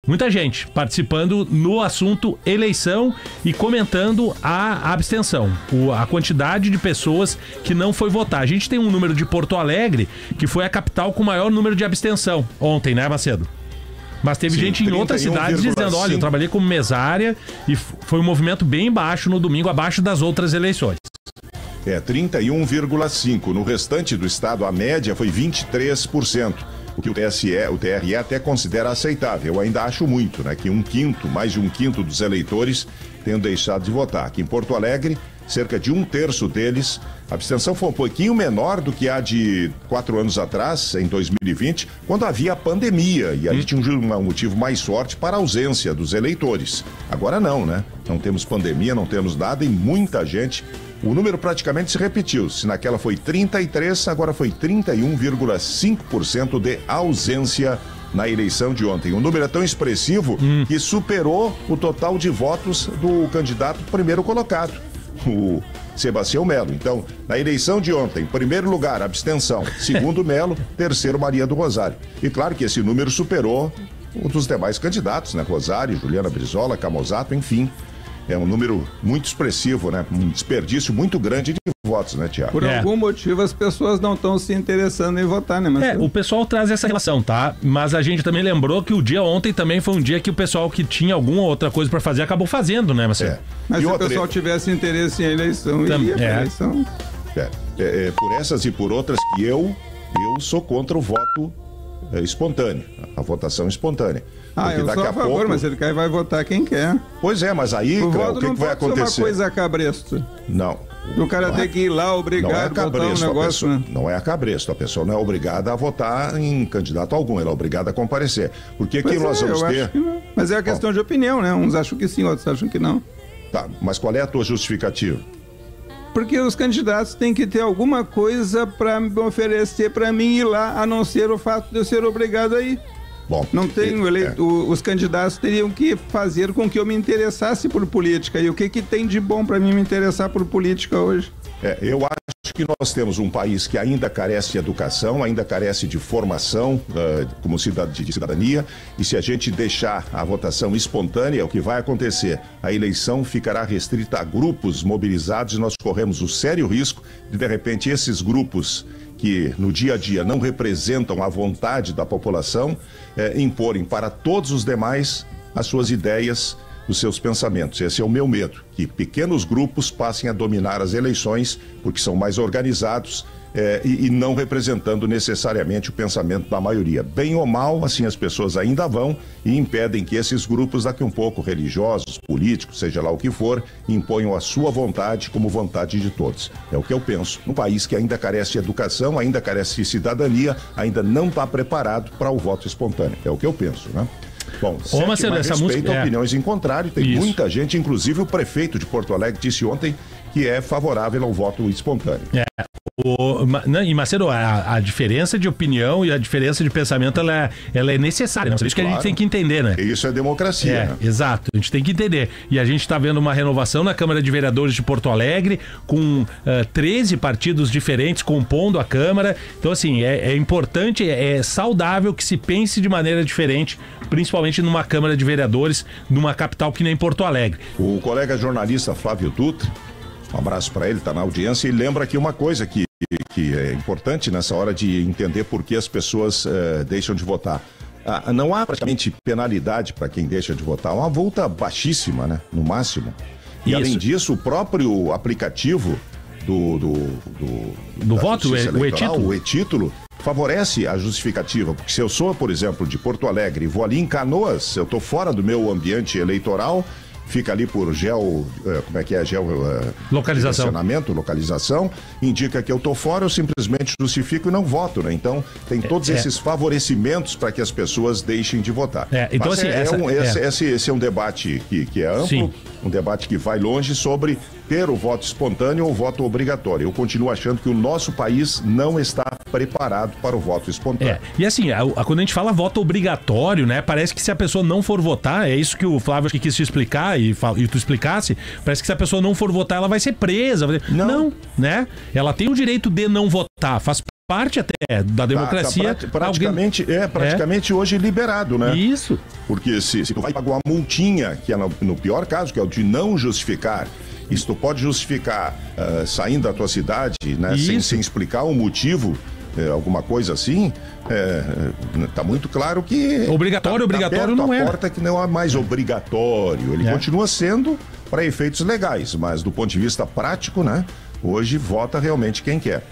Muita gente participando no assunto eleição e comentando a abstenção, a quantidade de pessoas que não foi votar. A gente tem um número de Porto Alegre, que foi a capital com o maior número de abstenção ontem, né, Macedo? Mas teve gente em outras cidades dizendo, olha, eu trabalhei como mesária e foi um movimento bem baixo no domingo, abaixo das outras eleições. 31,5%. No restante do estado, a média foi 23%. O que o TRE até considera aceitável. Eu ainda acho muito, né? Que mais de um quinto dos eleitores tenham deixado de votar. Aqui em Porto Alegre, cerca de um terço deles, a abstenção foi um pouquinho menor do que a de 4 anos atrás, em 2020, quando havia a pandemia, e aí tinha um motivo mais forte para a ausência dos eleitores. Agora não, né? Não temos pandemia, não temos nada e muita gente. O número praticamente se repetiu. Se naquela foi 33%, agora foi 31,5% de ausência na eleição de ontem. O número é tão expressivo que superou o total de votos do candidato primeiro colocado, o Sebastião Melo. Então, na eleição de ontem, primeiro lugar, abstenção. Segundo, Melo. Terceiro, Maria do Rosário. E claro que esse número superou o dos demais candidatos, né? Rosário, Juliana Brizola, Camozato, enfim. É um número muito expressivo, né? Um desperdício muito grande de votos, né, Tiago? Por algum motivo as pessoas não estão se interessando em votar, né? Mas o pessoal traz essa relação, tá? Mas a gente também lembrou que o dia ontem também foi um dia que o pessoal que tinha alguma outra coisa pra fazer acabou fazendo, né, Marcelo? Mas se o pessoal tivesse interesse em eleição, iria pra eleição. Por essas e por outras que eu sou contra o voto espontâneo, a votação espontânea. Eu sou a favor, mas ele vai votar quem quer. Pois é, mas aí, o que vai acontecer? Ser uma coisa cabresto. Não. O cara tem que ir lá obrigado a votar um negócio, né? Não é a cabresto, a pessoa não é obrigada a votar em candidato algum, ela é obrigada a comparecer. Porque que nós vamos ter... Mas é a questão de opinião, né? Uns acham que sim, outros acham que não. Tá, mas qual é a tua justificativa? Porque os candidatos têm que ter alguma coisa para me oferecer para mim ir lá, a não ser o fato de eu ser obrigado a ir. Bom, não tem os candidatos teriam que fazer com que eu me interessasse por política. E o que tem de bom para mim me interessar por política hoje? Eu acho que nós temos um país que ainda carece de educação, ainda carece de formação como de cidadania, e se a gente deixar a votação espontânea, o que vai acontecer? A eleição ficará restrita a grupos mobilizados e nós corremos o sério risco de repente, esses grupos que no dia a dia não representam a vontade da população, imporem para todos os demais as suas ideias, os seus pensamentos. Esse é o meu medo, que pequenos grupos passem a dominar as eleições, porque são mais organizados e não representando necessariamente o pensamento da maioria. Bem ou mal, assim as pessoas ainda vão e impedem que esses grupos, daqui um pouco religiosos, políticos, seja lá o que for, imponham a sua vontade como vontade de todos. É o que eu penso. Um país que ainda carece de educação, ainda carece de cidadania, ainda não está preparado para o voto espontâneo. É o que eu penso, né? Bom, respeito a opiniões em contrário, tem muita gente, inclusive o prefeito de Porto Alegre disse ontem que é favorável ao voto espontâneo. E Macedo, a diferença de opinião e a diferença de pensamento, ela é necessária, né? Por isso que a gente tem que entender, né? Isso é democracia, né? Exato, a gente tem que entender. E a gente está vendo uma renovação na Câmara de Vereadores de Porto Alegre, com 13 partidos diferentes compondo a Câmara. Então, assim, é importante, é saudável que se pense de maneira diferente, principalmente numa Câmara de Vereadores, numa capital que nem Porto Alegre. O colega jornalista Flávio Dutra, um abraço para ele, está na audiência, e lembra aqui uma coisa que é importante nessa hora de entender por que as pessoas deixam de votar. Não há praticamente penalidade para quem deixa de votar, uma multa baixíssima, né? No máximo. E além disso, o próprio aplicativo do voto, o e-título, favorece a justificativa, porque se eu sou, por exemplo, de Porto Alegre e vou ali em Canoas, eu estou fora do meu ambiente eleitoral, fica ali por localização, indica que eu estou fora, eu simplesmente justifico e não voto, né? Então, tem todos esses favorecimentos para que as pessoas deixem de votar. Então, mas assim, esse é um debate que é amplo, sim, um debate que vai longe sobre ter o voto espontâneo ou o voto obrigatório. Eu continuo achando que o nosso país não está preparado para o voto espontâneo. E assim, quando a gente fala voto obrigatório, né, parece que se a pessoa não for votar, é isso que o Flávio quis te explicar e tu explicasse, parece que se a pessoa não for votar, ela vai ser presa. Não, né? Ela tem o direito de não votar, faz parte até da democracia. Praticamente hoje liberado, né? Isso. Porque se tu vai pagar uma multinha, que é no pior caso, que é o de não justificar, isso tu pode justificar saindo da tua cidade, né? Sem explicar o motivo, alguma coisa assim, tá muito claro que... Obrigatório não é. A porta que não é mais obrigatório. Ele continua sendo para efeitos legais, mas do ponto de vista prático, né? Hoje vota realmente quem quer.